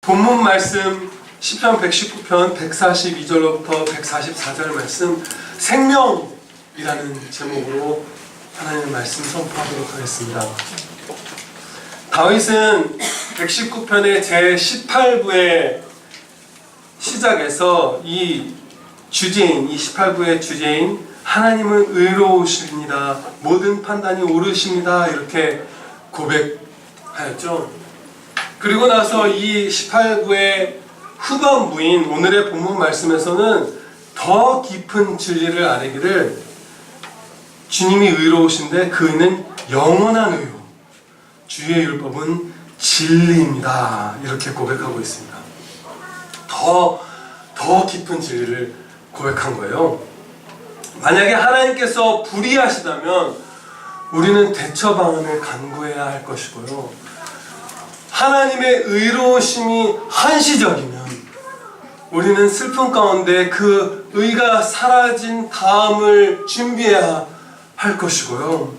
본문 말씀 시편 119편 142절로부터 144절 말씀 생명이라는 제목으로 하나님의 말씀 선포하도록 하겠습니다. 다윗은 119편의 제18부의 시작에서 이 18부의 주제인 하나님은 의로우십니다. 모든 판단이 옳으십니다. 이렇게 고백하였죠. 그리고 나서 이 18부의 후반부인 오늘의 본문 말씀에서는 더 깊은 진리를 아뢰기를 주님이 의로우신데 그 의는 영원한 의요 주의 율법은 진리입니다. 이렇게 고백하고 있습니다. 더 깊은 진리를 고백한 거예요. 만약에 하나님께서 불의하시다면 우리는 대처 방안을 간구해야 할 것이고요. 하나님의 의로우심이 한시적이면 우리는 슬픔 가운데 그 의가 사라진 다음을 준비해야 할 것이고요.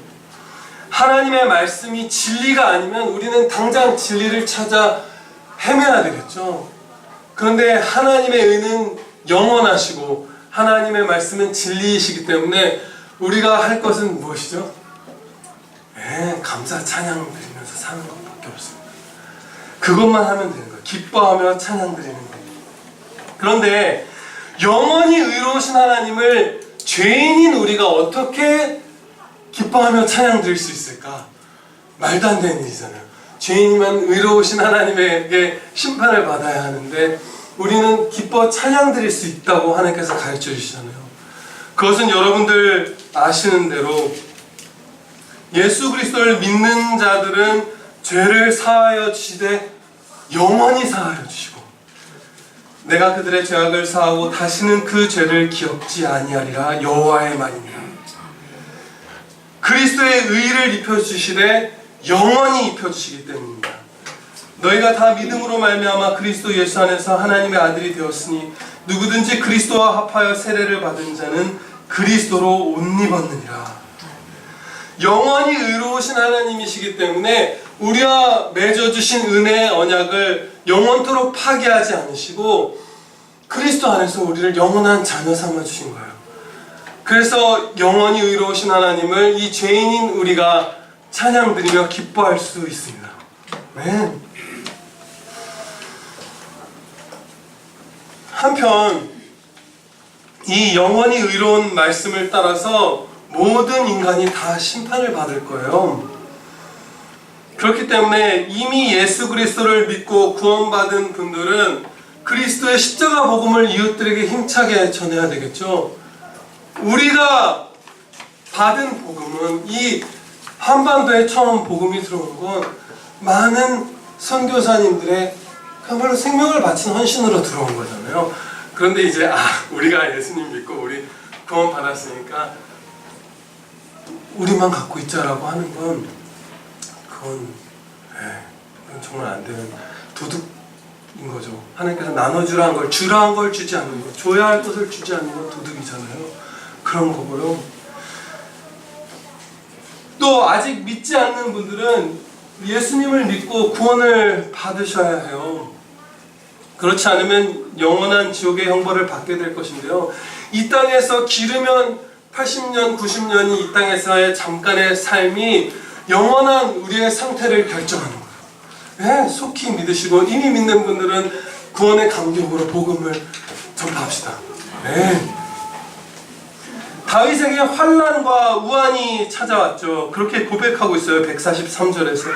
하나님의 말씀이 진리가 아니면 우리는 당장 진리를 찾아 헤매야 되겠죠. 그런데 하나님의 의는 영원하시고 하나님의 말씀은 진리이시기 때문에 우리가 할 것은 무엇이죠? 감사 찬양 드리면서 사는 것밖에 없습니다. 그것만 하면 되는 거예요. 기뻐하며 찬양 드리는 거예요. 그런데 영원히 의로우신 하나님을 죄인인 우리가 어떻게 기뻐하며 찬양 드릴 수 있을까? 말도 안 되는 일이잖아요. 죄인이면 의로우신 하나님에게 심판을 받아야 하는데 우리는 기뻐 찬양 드릴 수 있다고 하나님께서 가르쳐 주시잖아요. 그것은 여러분들 아시는 대로 예수 그리스도를 믿는 자들은 죄를 사하여 주시되 영원히 사하여 주시고 내가 그들의 죄악을 사하고 다시는 그 죄를 기억지 아니하리라 여호와의 말입니다. 그리스도의 의를 입혀주시되 영원히 입혀주시기 때문입니다. 너희가 다 믿음으로 말미암아 그리스도 예수 안에서 하나님의 아들이 되었으니 누구든지 그리스도와 합하여 세례를 받은 자는 그리스도로 옷 입었느니라. 영원히 의로우신 하나님이시기 때문에 우리와 맺어주신 은혜의 언약을 영원토록 파기하지 않으시고 그리스도 안에서 우리를 영원한 자녀 삼아주신 거예요. 그래서 영원히 의로우신 하나님을 이 죄인인 우리가 찬양드리며 기뻐할 수 있습니다. 아멘. 한편 이 영원히 의로운 말씀을 따라서 모든 인간이 다 심판을 받을 거예요. 그렇기 때문에 이미 예수 그리스도를 믿고 구원받은 분들은 그리스도의 십자가 복음을 이웃들에게 힘차게 전해야 되겠죠. 우리가 받은 복음은 이 한반도에 처음 복음이 들어온 건 많은 선교사님들의 그야말로 생명을 바친 헌신으로 들어온 거잖아요. 그런데 이제 우리가 예수님 믿고 우리 구원 받았으니까 우리만 갖고 있자라고 하는 건 그건 정말 안 되는 도둑인 거죠. 하나님께서 나눠주라 한 걸 주라 한 걸 주지 않는 거, 줘야 할 것을 주지 않는 건 도둑이잖아요. 그런 거고요. 또 아직 믿지 않는 분들은 예수님을 믿고 구원을 받으셔야 해요. 그렇지 않으면 영원한 지옥의 형벌을 받게 될 것인데요. 이 땅에서 기르면 80년, 90년이 이 땅에서의 잠깐의 삶이 영원한 우리의 상태를 결정하는 거예요. 속히 믿으시고 이미 믿는 분들은 구원의 감격으로 복음을 전파합시다. 다윗에게 환난과 우환이 찾아왔죠. 그렇게 고백하고 있어요. 143절에서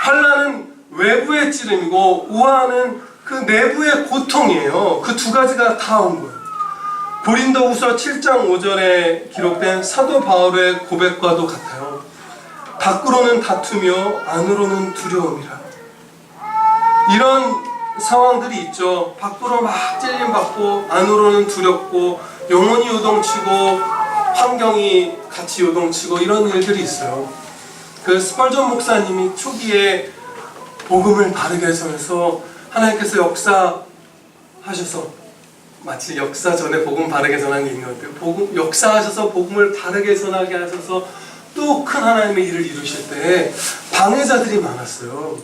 환난은 외부의 찌름이고 우환은 그 내부의 고통이에요. 그 두 가지가 다 온 거예요. 고린도후서 7장 5절에 기록된 사도 바울의 고백과도 같아요. 밖으로는 다투며 안으로는 두려움이라. 이런 상황들이 있죠. 밖으로 막 찔림받고 안으로는 두렵고 영혼이 요동치고 환경이 같이 요동치고 이런 일들이 있어요. 그 스펄전 목사님이 초기에 복음을 바르게 전해서 하나님께서 역사하셔서 마치 역사 전에 복음 바르게 전한 게 있는 것 같아요. 역사하셔서 복음을 바르게 전하게 하셔서 또 큰 하나님의 일을 이루실 때 방해자들이 많았어요.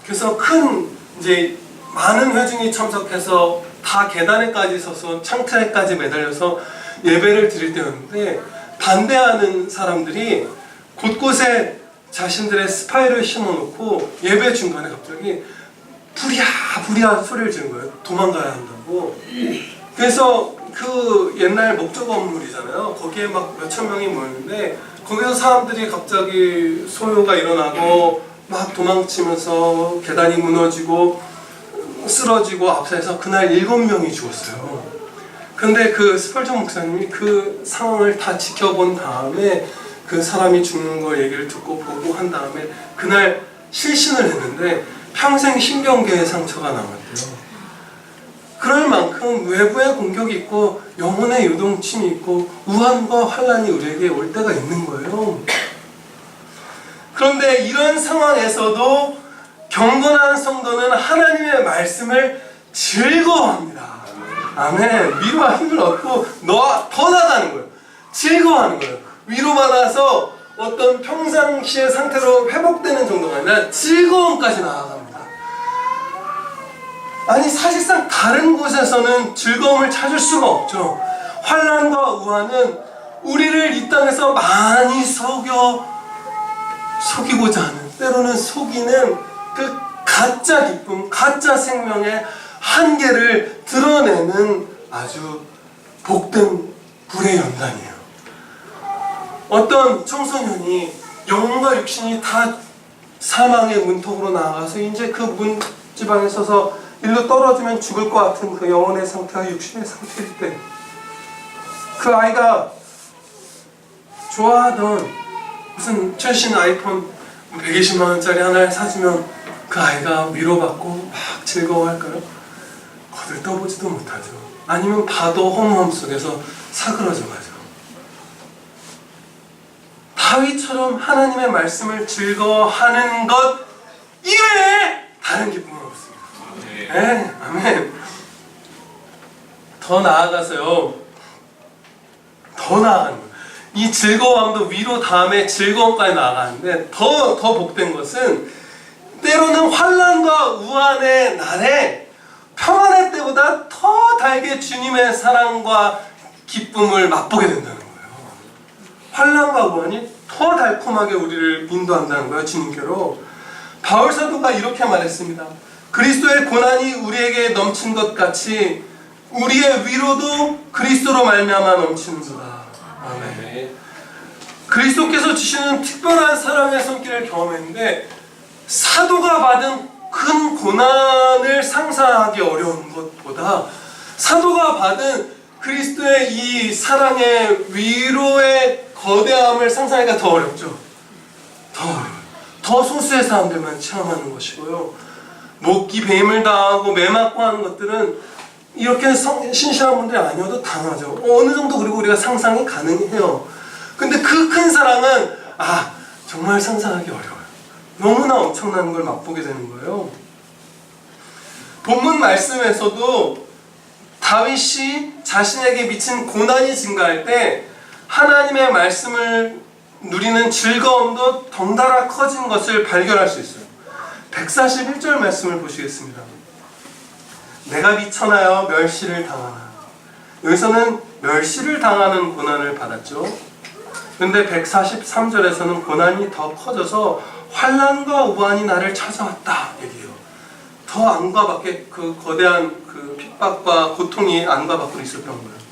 그래서 큰 이제 많은 회중이 참석해서 다 계단에까지 서서 창틀에까지 매달려서 예배를 드릴 때였는데, 반대하는 사람들이 곳곳에 자신들의 스파이를 심어놓고 예배 중간에 갑자기 부랴부랴 소리를 지른 거예요. 도망가야 한다고. 그래서 그 옛날 목조 건물이잖아요. 거기에 막 몇천 명이 모였는데, 거기서 사람들이 갑자기 소요가 일어나고 막 도망치면서 계단이 무너지고 쓰러지고 앞서서 그날 7명이 죽었어요. 근데 그 스펄전 목사님이 그 상황을 다 지켜본 다음에 그 사람이 죽는 걸 얘기를 듣고 보고 한 다음에 그날 실신을 했는데 평생 신경계의 상처가 남았대요. 그럴 만큼 외부의 공격이 있고 영혼의 요동침이 있고 우환과 환란이 우리에게 올 때가 있는 거예요. 그런데 이런 상황에서도 경건한 성도는 하나님의 말씀을 즐거워합니다. 아멘. 위로와 힘을 얻고 더 나가는 거예요. 즐거워하는 거예요. 위로받아서 어떤 평상시의 상태로 회복되는 정도가 아니라 즐거움까지 나아갑니다. 아니, 사실상 다른 곳에서는 즐거움을 찾을 수가 없죠. 환난과 우환은 우리를 이 땅에서 많이 속이고자 하는, 때로는 속이는 그 가짜 기쁨, 가짜 생명의 한계를 드러내는 아주 복된 불의 연단이에요. 어떤 청소년이 영혼과 육신이 다 사망의 문턱으로 나아가서 이제 그 문지방에 서서 일로 떨어지면 죽을 것 같은 그 영혼의 상태와 육신의 상태일 때, 그 아이가 좋아하던 무슨 최신 아이폰 120만원짜리 하나를 사주면 그 아이가 위로받고 막 즐거워할까요? 거들떠보지도 못하죠. 아니면 봐도 허무함 속에서 사그러져 가죠. 다윗처럼 하나님의 말씀을 즐거워하는 것 이외에 다른 기쁨은 없습니다. 네, 아멘. 더 나아가서요. 더 나아가는 거예요. 이 즐거움도 위로 다음에 즐거움까지 나아가는데 더 복된 것은 때로는 환난과 우환의 날에 평안의 때보다 더 달게 주님의 사랑과 기쁨을 맛보게 된다는 거예요. 환난과 우환이 더 달콤하게 우리를 인도한다는 거예요. 주님께로. 바울 사도가 이렇게 말했습니다. 그리스도의 고난이 우리에게 넘친 것 같이 우리의 위로도 그리스도로 말미암아 넘치는도다. 아멘. 그리스도께서 주시는 특별한 사랑의 손길을 경험했는데 사도가 받은 큰 고난을 상상하기 어려운 것보다 사도가 받은 그리스도의 이 사랑의 위로의 거대함을 상상하기가 더 어렵죠. 더 어려워요. 더 소수의 사람들만 체험하는 것이고요. 목기 뱀을 당하고 매 맞고 하는 것들은 이렇게 신실한 분들이 아니어도 당하죠. 어느 정도 그리고 우리가 상상이 가능해요. 근데 그 큰 사랑은 정말 상상하기 어려워요. 너무나 엄청난 걸 맛보게 되는 거예요. 본문 말씀에서도 다윗이 자신에게 미친 고난이 증가할 때 하나님의 말씀을 누리는 즐거움도 덩달아 커진 것을 발견할 수 있어요. 141절 말씀을 보시겠습니다. 내가 미천하여 멸시를 당하나. 여기서는 멸시를 당하는 고난을 받았죠. 근데 143절에서는 고난이 더 커져서 환난과 우환이 나를 찾아왔다 얘기해요. 더 안과 밖에 그 거대한 그 핍박과 고통이 안과 밖으로 있었던 거예요.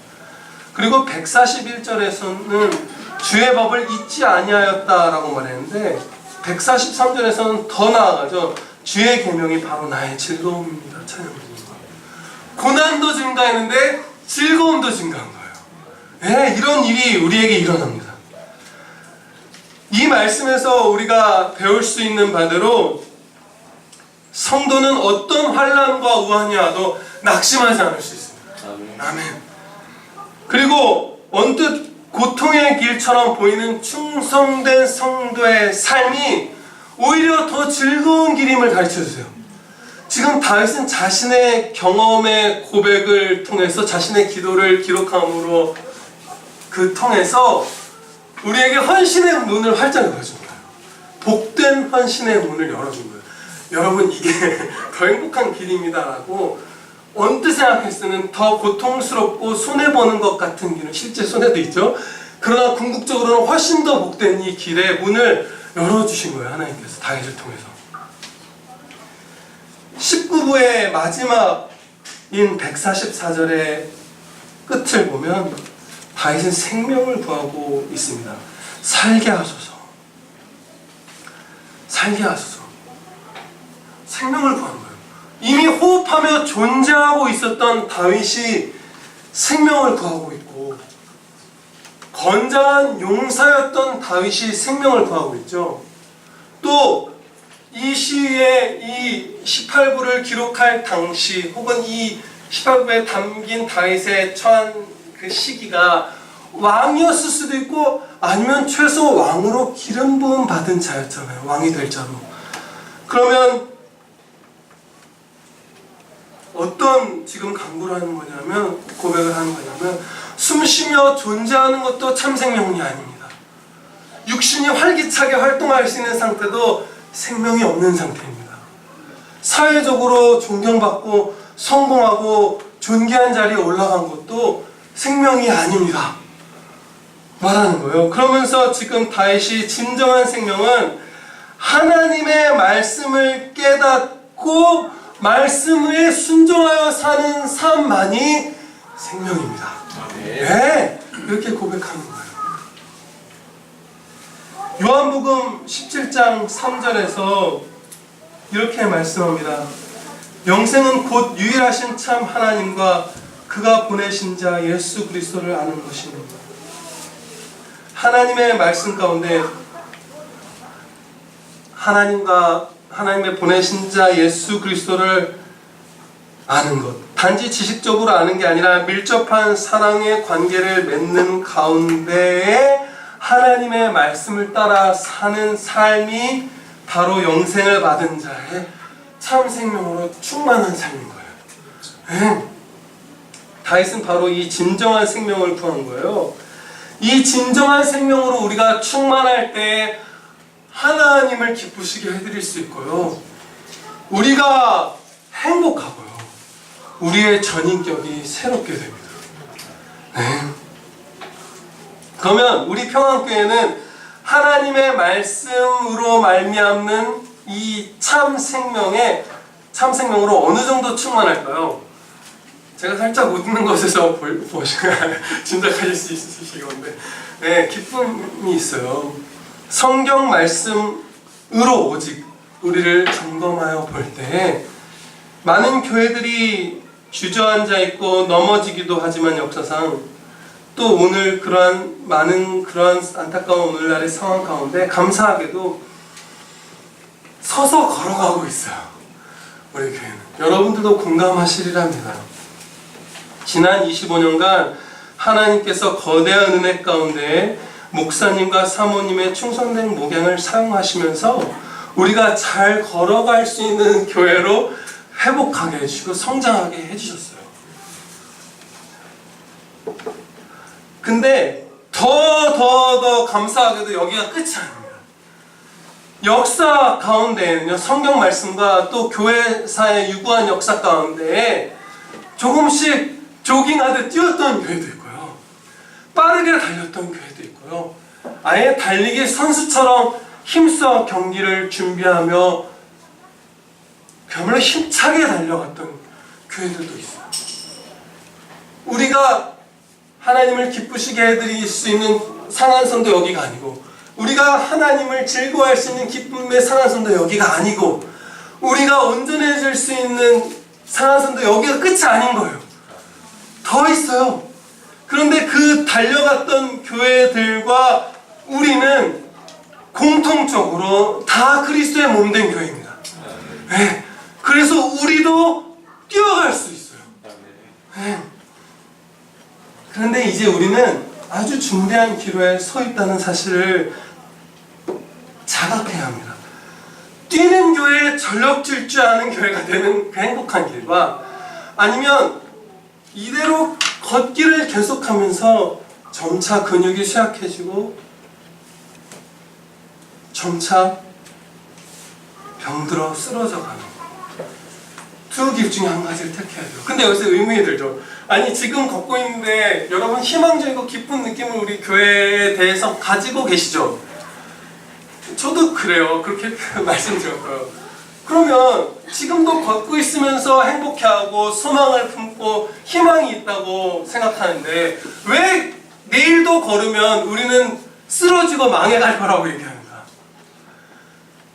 그리고 141절에서는 주의 법을 잊지 아니하였다라고 말했는데 143절에서는 더 나아가죠. 주의 계명이 바로 나의 즐거움입니다. 찬양드립니다. 고난도 증가했는데 즐거움도 증가한 거예요. 네, 이런 일이 우리에게 일어납니다. 이 말씀에서 우리가 배울 수 있는 바대로 성도는 어떤 환난과 우환이 와도 낙심하지 않을 수 있습니다. 아멘. 그리고 언뜻 고통의 길처럼 보이는 충성된 성도의 삶이 오히려 더 즐거운 길임을 가르쳐주세요. 지금 다윗은 자신의 경험의 고백을 통해서 자신의 기도를 기록함으로 통해서 우리에게 헌신의 문을 활짝 열어준 거예요. 복된 헌신의 문을 열어준 거예요. 여러분 이게 더 행복한 길입니다라고 언뜻 생각했을 때는 더 고통스럽고 손해보는 것 같은 길은 실제 손해도 있죠. 그러나 궁극적으로는 훨씬 더 복된 이 길의 문을 열어주신 거예요. 하나님께서 다윗을 통해서. 19부의 마지막인 144절의 끝을 보면 다윗은 생명을 구하고 있습니다. 살게 하소서. 살게 하소서. 생명을 구하는 거예요. 이미 호흡하며 존재하고 있었던 다윗이 생명을 구하고 있고, 건장한 용사였던 다윗이 생명을 구하고 있죠. 또 이 시위에 이 18부를 기록할 당시, 혹은 이 18부에 담긴 다윗의 처한 그 시기가 왕이었을 수도 있고, 아니면 최소 왕으로 기름 부음 받은 자였잖아요. 왕이 될 자로. 그러면 어떤 지금 강구를 하는 거냐면, 고백을 하는 거냐면, 숨쉬며 존재하는 것도 참 생명이 아닙니다. 육신이 활기차게 활동할 수 있는 상태도 생명이 없는 상태입니다. 사회적으로 존경받고 성공하고 존귀한 자리에 올라간 것도 생명이 아닙니다. 말하는 거예요. 그러면서 지금 다윗이 진정한 생명은 하나님의 말씀을 깨닫고 말씀에 순종하여 사는 삶만이 생명입니다. 네, 이렇게 고백하는 거예요. 요한복음 17장 3절에서 이렇게 말씀합니다. 영생은 곧 유일하신 참 하나님과 그가 보내신 자 예수 그리스도를 아는 것입니다. 하나님의 말씀 가운데 하나님의 보내신 자 예수 그리스도를 아는 것, 단지 지식적으로 아는 게 아니라 밀접한 사랑의 관계를 맺는 가운데에 하나님의 말씀을 따라 사는 삶이 바로 영생을 받은 자의 참 생명으로 충만한 삶인 거예요. 네. 다윗은 바로 이 진정한 생명을 구한 거예요. 이 진정한 생명으로 우리가 충만할 때 하나님을 기쁘시게 해드릴 수 있고요. 우리가 행복하고요. 우리의 전인격이 새롭게 됩니다. 네. 그러면 우리 평안교회는 하나님의 말씀으로 말미암는 이 참 생명으로 어느 정도 충만할까요? 제가 살짝 웃는 것에서 짐작하실 수 있으실 건데, 네, 기쁨이 있어요. 성경 말씀으로 오직 우리를 점검하여 볼 때 많은 교회들이 주저앉아 있고 넘어지기도 하지만 역사상 또 오늘 그러한 안타까운 오늘날의 상황 가운데 감사하게도 서서 걸어가고 있어요. 우리 교회는. 여러분들도 공감하시리랍니다. 지난 25년간 하나님께서 거대한 은혜 가운데 목사님과 사모님의 충성된 목양을 사용하시면서 우리가 잘 걸어갈 수 있는 교회로 회복하게 해주시고 성장하게 해주셨어요. 근데 더 감사하게도 여기가 끝이 아닙니다. 역사 가운데에는요, 성경 말씀과 또 교회사의 유구한 역사 가운데 조금씩 조깅하듯 뛰었던 교회도 있고요, 빠르게 달렸던 교회도 있고요, 아예 달리기 선수처럼 힘써 경기를 준비하며 그야말로 힘차게 달려갔던 교회들도 있어요. 우리가 하나님을 기쁘시게 해드릴 수 있는 상한선도 여기가 아니고, 우리가 하나님을 즐거워할 수 있는 기쁨의 상한선도 여기가 아니고, 우리가 온전해질 수 있는 상한선도 여기가 끝이 아닌 거예요. 더 있어요. 그런데 그 달려갔던 교회들과 우리는 공통적으로 다 그리스도의 몸된 교회입니다. 네. 그래서 우리도 뛰어갈 수 있어요. 네. 그런데 이제 우리는 아주 중대한 기로에 서 있다는 사실을 자각해야 합니다. 뛰는 교회에 전력 질주하는 교회가 되는 그 행복한 길과, 아니면 이대로 걷기를 계속하면서 점차 근육이 쇠약해지고 점차 병들어 쓰러져 가는 거. 두 길 중에 한 가지를 택해야 돼요. 근데 여기서 의문이 들죠. 아니 지금 걷고 있는데 여러분 희망적이고 기쁜 느낌을 우리 교회에 대해서 가지고 계시죠? 저도 그래요. 그렇게 말씀드렸고요. 그러면 지금도 걷고 있으면서 행복해하고 소망을 품고 희망이 있다고 생각하는데 왜 내일도 걸으면 우리는 쓰러지고 망해갈 거라고 얘기하는가?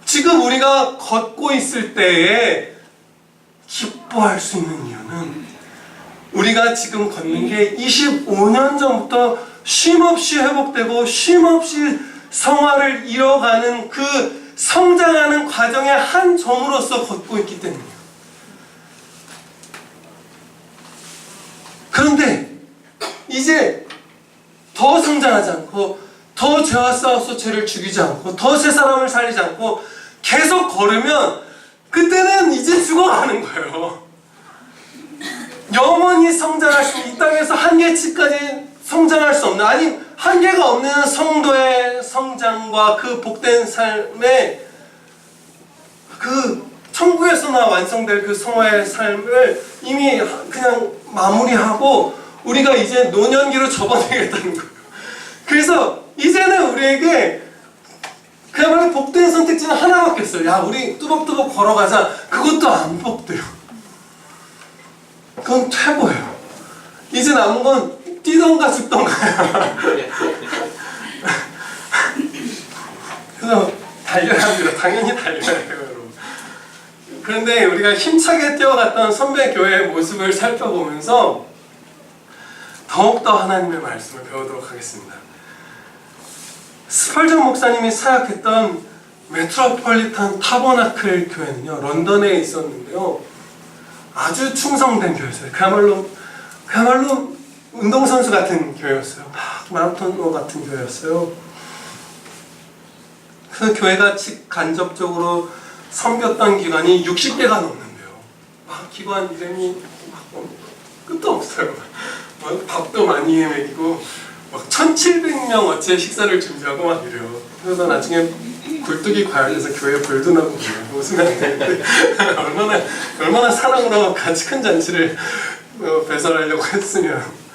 지금 우리가 걷고 있을 때에 기뻐할 수 있는 이유는 우리가 지금 걷는 게 25년 전부터 쉼없이 회복되고 쉼없이 성화를 이뤄가는 그 성장하는 과정의 한 점으로서 걷고 있기 때문이에요. 그런데 이제 더 성장하지 않고 더 죄와 싸워서 죄를 죽이지 않고 더 새 사람을 살리지 않고 계속 걸으면 그때는 이제 죽어가는 거예요. 영원히 성장할 수 이 땅에서 한계치까지 성장할 수 없는, 아니 한계가 없는 성도의 성장과 그 복된 삶의 그 천국에서나 완성될 그 성화의 삶을 이미 그냥 마무리하고 우리가 이제 노년기로 접어들겠다는 거예요. 그래서 이제는 우리에게 그야말로 복된 선택지는 하나밖에 없어요. 야, 우리 뚜벅뚜벅 걸어가자. 그것도 안 복돼요. 그건 퇴보예요. 이제 남은 건 뛰던가 죽던가야. 그래서 달려야 합니다. 당연히 달려야 해요, 여러분. 그런데 우리가 힘차게 뛰어갔던 선배 교회의 모습을 살펴보면서 더욱더 하나님의 말씀을 배우도록 하겠습니다. 스펄전 목사님이 사역했던 메트로폴리탄 타버나클 교회는요, 런던에 있었는데요, 아주 충성된 교회였어요. 그야말로 운동선수 같은 교회였어요. 막 마라톤 같은 교회였어요. 그 교회가 간접적으로 섬겼던 기관이 60개가 넘는데요. 막 기관 이름이 막 끝도 없어요. 막 밥도 많이 먹이고 막 1,700명 어째 식사를 준비하고 막 이래요. 그러다 나중에 굴뚝이 과열돼서 교회에 불도 나고 그래요. 웃으면 안 되는데 얼마나 사랑으로 같이 큰 잔치를 배설하려고 했으면.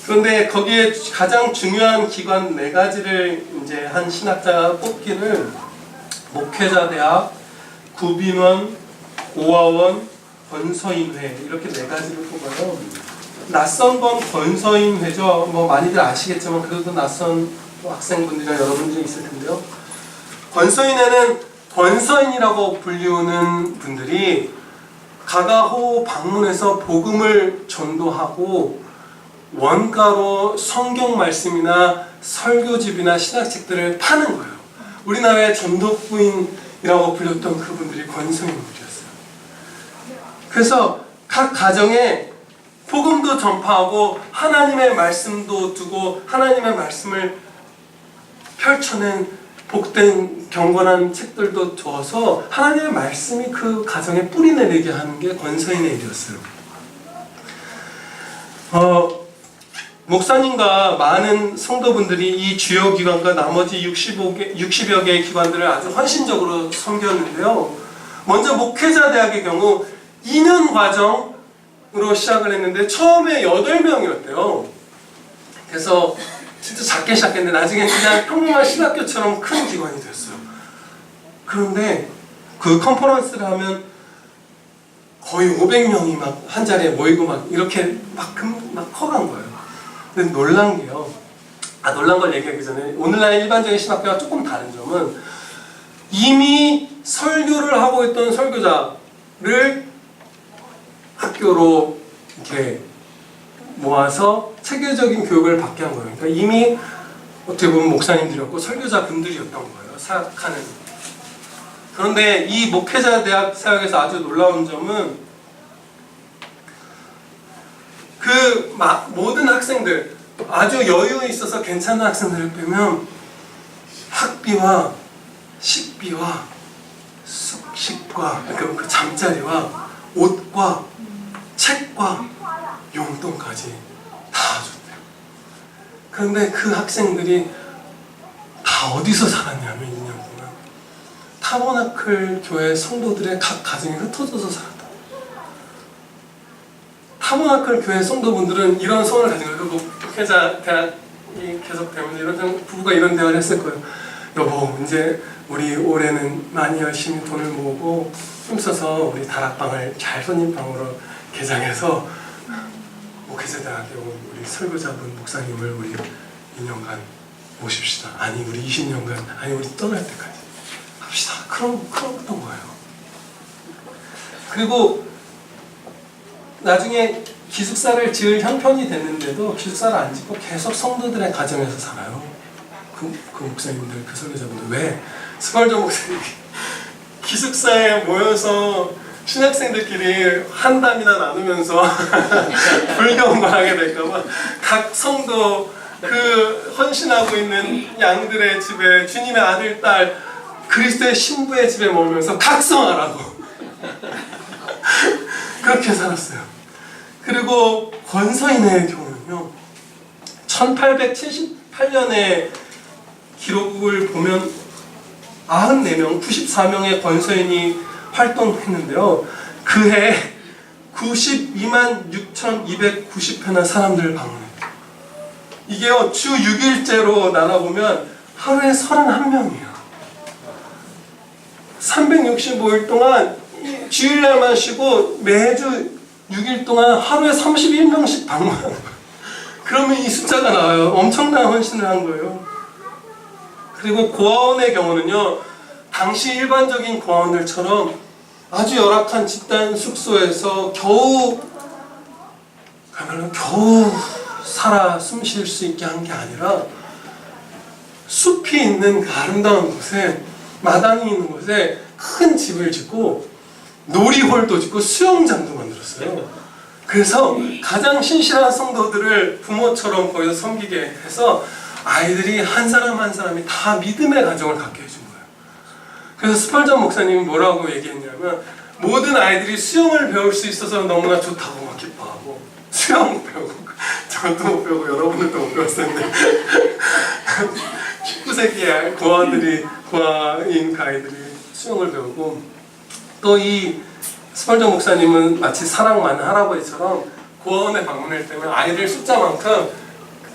그런데 거기에 가장 중요한 기관 4가지를 이제 한 신학자가 뽑기를 목회자 대학, 구빈원, 오화원, 권서인회 이렇게 4가지를 뽑아요. 낯선 건 권서인회죠. 뭐 많이들 아시겠지만 그래도 낯선 학생분들이나 여러분들이 있을 텐데요. 권서인회는 권서인이라고 불리우는 분들이 가가호 방문해서 복음을 전도하고 원가로 성경 말씀이나 설교집이나 신학책들을 파는 거예요. 우리나라의 전도부인이라고 불렸던 그분들이 권서인들이었어요. 그래서 각 가정에 복음도 전파하고 하나님의 말씀도 두고 하나님의 말씀을 펼쳐낸 복된 경건한 책들도 두어서 하나님의 말씀이 그 가정에 뿌리 내리게 하는 게 권서인의 일이었어요. 목사님과 많은 성도분들이 이 주요 기관과 나머지 60여 개의 기관들을 아주 헌신적으로 섬겼는데요. 먼저 목회자 대학의 경우 2년 과정으로 시작을 했는데 처음에 8명이었대요. 그래서 진짜 작게 시작했는데 나중에 그냥 평범한 신학교처럼 큰 기관이 됐어요. 그런데 그 컨퍼런스를 하면 거의 500명이 막 한 자리에 모이고 막 이렇게 막 커간 거예요. 근데 놀란 게요. 놀란 걸 얘기하기 전에 오늘날 일반적인 신학교와 조금 다른 점은 이미 설교를 하고 있던 설교자를 학교로 이렇게 모아서 체계적인 교육을 받게 한 거예요. 그러니까 이미 어떻게 보면 목사님들이었고 설교자분들이었던 거예요. 사역하는. 그런데 이 목회자 대학 사역에서 아주 놀라운 점은 그 모든 학생들, 아주 여유 있어서 괜찮은 학생들을 빼면 학비와 식비와 숙식과 그 잠자리와 옷과 책과 용돈까지 다 줬대요. 그런데 그 학생들이 다 어디서 살았냐면 2년 동안 다 타버나클 교회 성도들의 각 가정이 흩어져서 살았다. 타버나클 교회 성도분들은 이런 소원을 가진 거예요. 그 목회자 대학이 계속되면서 이런 부부가 이런 대화를 했을 거예요. 여보, 이제 우리 올해는 많이 열심히 돈을 모으고 힘써서 우리 다락방을 잘 손님방으로 개장해서 목회자 대학에 온 우리 설교자분 목사님을 우리 2년간 모십시다. 아니 우리 20년간, 아니 우리 떠날 때까지 합시다. 그런 거예요. 그리고 나중에 기숙사를 지을 형편이 됐는데도 기숙사를 안 짓고 계속 성도들의 가정에서 살아요. 그 목사님들, 그 설교자분들. 왜? 스펄전 목사님이 기숙사에 모여서 신학생들끼리 한담이나 나누면서 불경을 하게 될까봐 각 성도 그 헌신하고 있는 양들의 집에 주님의 아들, 딸, 그리스도의 신부의 집에 머물면서 각성하라고 그렇게 살았어요. 그리고 권서인의 경우는요, 1878년에 기록을 보면 94명, 94명의 권서인이 활동했는데요. 그해 92만 6,290회나 사람들을 방문했어요. 이게요, 주 6일째로 나눠보면 하루에 31명이에요. 365일 동안 주일날만 쉬고 매주 6일 동안 하루에 31명씩 방문하는 거예요. 그러면 이 숫자가 나와요. 엄청난 헌신을 한 거예요. 그리고 고아원의 경우는요, 당시 일반적인 고아원들처럼 아주 열악한 집단 숙소에서 겨우 살아 숨 쉴 수 있게 한 게 아니라 숲이 있는 그 아름다운 곳에, 마당이 있는 곳에 큰 집을 짓고 놀이홀도 짓고 수영장도 만들었어요. 그래서 가장 신실한 성도들을 부모처럼 거기서 섬기게 해서 아이들이 한 사람 한 사람이 다 믿음의 가정을 갖게 해준 거예요. 그래서 스펄전 목사님이 뭐라고 얘기했냐면, 모든 아이들이 수영을 배울 수 있어서 너무나 좋다고 막 기뻐하고, 수영 배우고, 저도 못 배우고 여러분들도 못 배웠었는데 19세기에 고아인 아이들이 수영을 배우고, 또 이 스펄전 목사님은 마치 사랑 많은 할아버지처럼 고아원에 방문할 때면 아이들 숫자만큼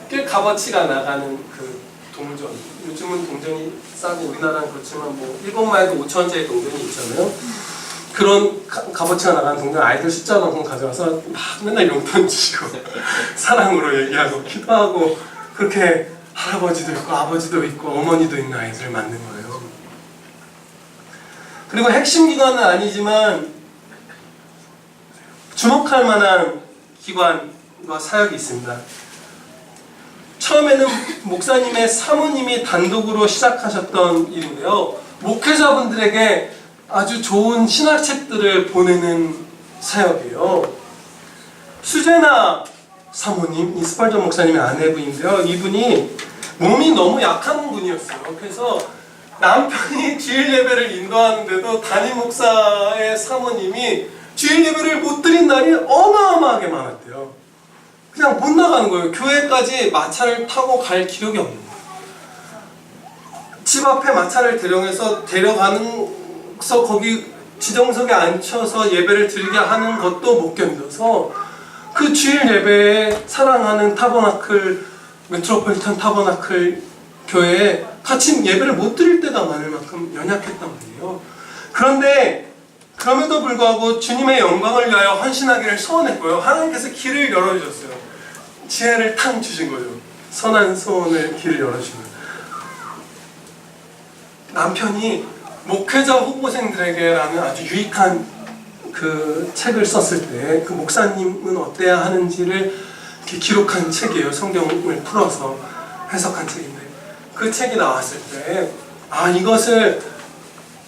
꽤 값어치가 나가는 그 동전, 요즘은 동전이 싸고 우리나라는 그렇지만 뭐 일본만 해도 5,000원짜리 동전이 있잖아요. 그런 값어치가 나가는 동전 아이들 숫자만큼 가져와서 막 맨날 용돈 주시고 사랑으로 얘기하고 기도하고, 그렇게 할아버지도 있고 아버지도 있고 어머니도 있는 아이들을 만든 거예요. 그리고 핵심 기관은 아니지만 주목할 만한 기관과 사역이 있습니다. 처음에는 목사님의 사모님이 단독으로 시작하셨던 일인데요, 목회자분들에게 아주 좋은 신학책들을 보내는 사역이에요. 수제나 사모님, 이 스펄전 목사님의 아내분인데요, 이분이 몸이 너무 약한 분이었어요. 그래서 남편이 주일 예배를 인도하는데도 담임 목사의 사모님이 주일 예배를 못 드린 날이 어마어마하게 많았대요. 그냥 못 나가는 거예요. 교회까지 마차를 타고 갈 기력이 없는 거예요. 집 앞에 마차를 데려가서 거기 지정석에 앉혀서 예배를 드리게 하는 것도 못 견뎌서 그 주일 예배에 사랑하는 타버나클, 메트로폴리탄 타버나클 교회에 같이 예배를 못 드릴 때가 많을 만큼 연약했단 말이에요. 그런데 그럼에도 불구하고 주님의 영광을 위하여 헌신하기를 소원했고요. 하나님께서 길을 열어주셨어요. 지혜를 탕 주신 거죠. 선한 소원을 길을 열어주시고요. 남편이 목회자 후보생들에게라는 아주 유익한 그 책을 썼을 때, 그 목사님은 어때야 하는지를 이렇게 기록한 책이에요. 성경을 풀어서 해석한 책인데, 그 책이 나왔을 때 이것을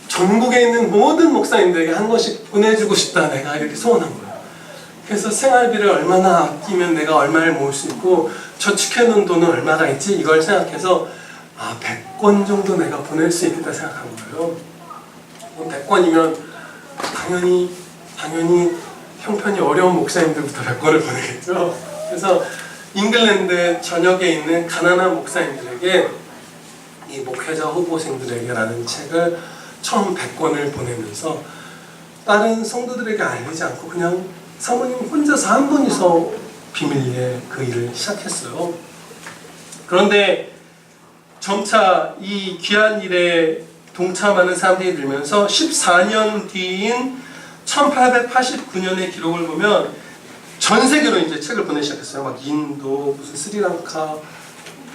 전국에 있는 모든 목사님들에게 한 권씩 보내주고 싶다, 내가 이렇게 소원한 거예요. 그래서 생활비를 얼마나 아끼면 내가 얼마를 모을 수 있고 저축해놓은 돈은 얼마가 있지, 이걸 생각해서 100권 정도 내가 보낼 수 있겠다 생각한 거예요. 100권이면 당연히 형편이 어려운 목사님들부터 100권을 보내겠죠. 그래서 잉글랜드 전역에 있는 가난한 목사님들에게 이 목회자 후보생들에게라는 책을 처음 100권을 보내면서 다른 성도들에게 알리지 않고 그냥 사모님 혼자서 한 분이서 비밀리에 그 일을 시작했어요. 그런데 점차 이 귀한 일에 동참하는 사람들이 늘면서 14년 뒤인 1889년의 기록을 보면 전 세계로 이제 책을 보내기 시작했어요. 막 인도, 무슨 스리랑카,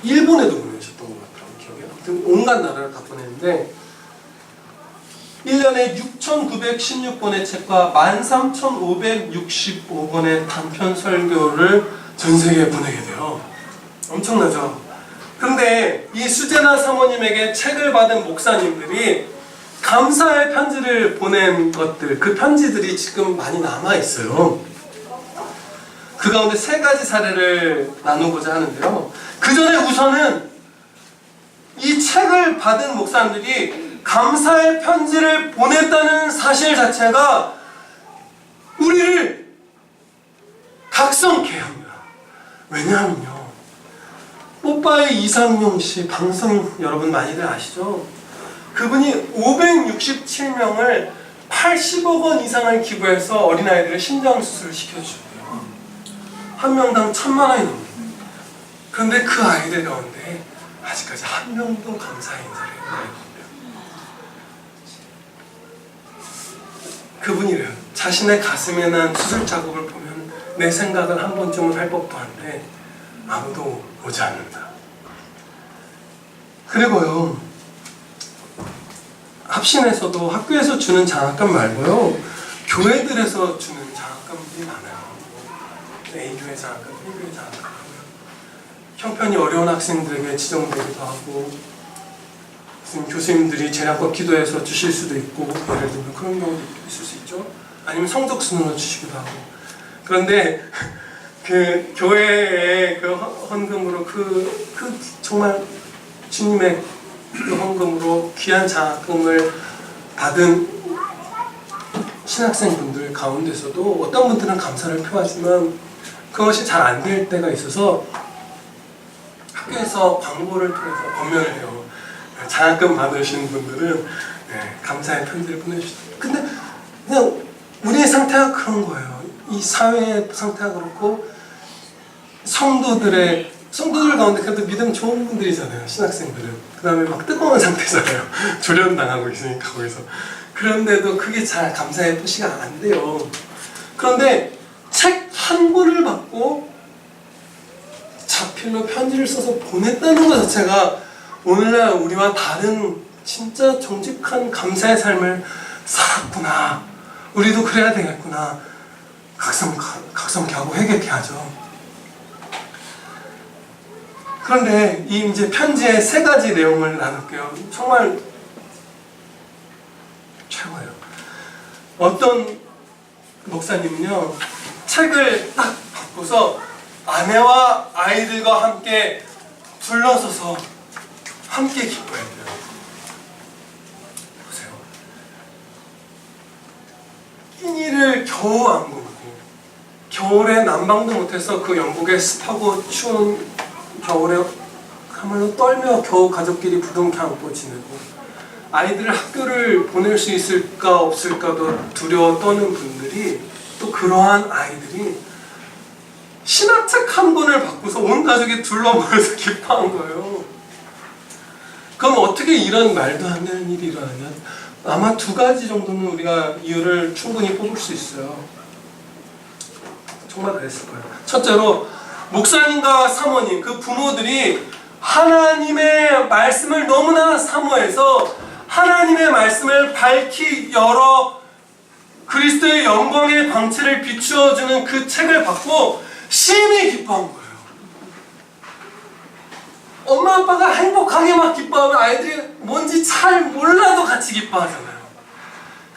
일본에도 보내셨던 것 같아요. 기억에. 아무튼 온갖 나라를 다 보냈는데 1년에 6,916권의 책과 13,565권의 단편 설교를 전 세계에 보내게 돼요. 엄청나죠? 그런데 이 수제나 사모님에게 책을 받은 목사님들이 감사의 편지를 보낸 것들, 그 편지들이 지금 많이 남아있어요. 그 가운데 3가지 사례를 나누고자 하는데요. 그 전에 우선은 이 책을 받은 목사님들이 감사의 편지를 보냈다는 사실 자체가 우리를 각성케 합니다. 왜냐하면요, 뽀빠이 이상용 씨 방송 여러분 많이들 아시죠? 그분이 567명을 80억 원 이상을 기부해서 어린아이들의 심장수술을 시켜주셨대요. 한 명당 1,000만 원이 넘는. 그런데 그 아이들 가운데 아직까지 한 명도 감사 인사를 해본 아이가 없대요. 그분이래요. 자신의 가슴에 난 수술 자국을 보면 내 생각을 한 번쯤은 할 법도 한데 아무도 오지 않는다. 그리고요, 합신에서도 학교에서 주는 장학금 말고요, 교회들에서 주는 장학금들이 많아요. A교회 장학금, B교회 장학금, 형편이 어려운 학생들에게 지정되기도 하고, 무슨 교수님들이 재량껏 기도해서 주실 수도 있고, 예를 들면 그런 경우도 있을 수 있죠. 아니면 성적 순으로 주시기도 하고. 그런데 그 교회의 그 헌금으로 정말 주님의 그 헌금으로 귀한 장학금을 받은 신학생분들 가운데서도 어떤 분들은 감사를 표하지만 그것이 잘 안 될 때가 있어서 학교에서 광고를 통해서 권면을 해요. 장학금 받으신 분들은 감사의 편지를 보내주시죠. 근데 그냥 우리의 상태가 그런 거예요. 이 사회의 상태가 그렇고 성도들 가운데 그래도 믿음 좋은 분들이잖아요. 신학생들은. 그 다음에 막 뜨거운 상태잖아요. 조련당하고 있으니까 거기서. 그런데도 그게 잘 감사의 표시가 안 돼요. 그런데 책 한 권을 받고 자필로 편지를 써서 보냈다는 것 자체가 오늘날 우리와 다른 진짜 정직한 감사의 삶을 살았구나. 우리도 그래야 되겠구나. 각성케 하고 회개케 하죠. 그런데 이 이제 편지의 3가지 내용을 나눌게요. 정말 최고예요. 어떤 목사님은요, 책을 딱 받고서 아내와 아이들과 함께 둘러서서 함께 기뻐했대요. 보세요. 끼니를 겨우 안 굶고 겨울에 난방도 못해서 그 영국의 습하고 추운 겨울에 그야말로 떨며 겨우 가족끼리 부둥켜 안고 지내고, 아이들을 학교를 보낼 수 있을까 없을까도 두려워 떠는 분들이, 또 그러한 아이들이 신학책 한 권을 받고서 온 가족이 둘러모여서 기뻐한 거예요. 그럼 어떻게 이런 말도 안 되는 일이 일어나냐? 아마 2가지 정도는 우리가 이유를 충분히 뽑을 수 있어요. 정말 그랬을 거예요. 첫째로 목사님과 사모님, 그 부모들이 하나님의 말씀을 너무나 사모해서 하나님의 말씀을 밝히 열어 그리스도의 영광의 방체를 비추어주는 그 책을 받고 심히 기뻐한 거예요. 엄마 아빠가 행복하게 막 기뻐하면 아이들이 뭔지 잘 몰라도 같이 기뻐하잖아요.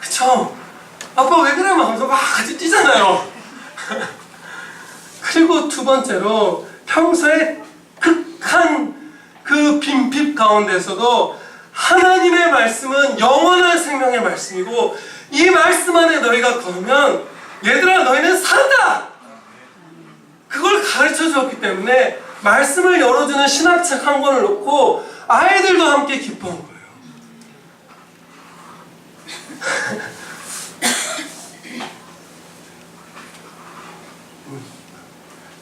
그쵸? 아빠 왜 그래? 막 하면서 막 같이 뛰잖아요. 그리고 2번째로 평소에 극한 그 빈핍 가운데서도 하나님의 말씀은 영원한 생명의 말씀이고 이 말씀 안에 너희가 걸으면 얘들아 너희는 산다! 그걸 가르쳐 주었기 때문에 말씀을 열어주는 신학책 한 권을 놓고 아이들도 함께 기뻐한 거예요.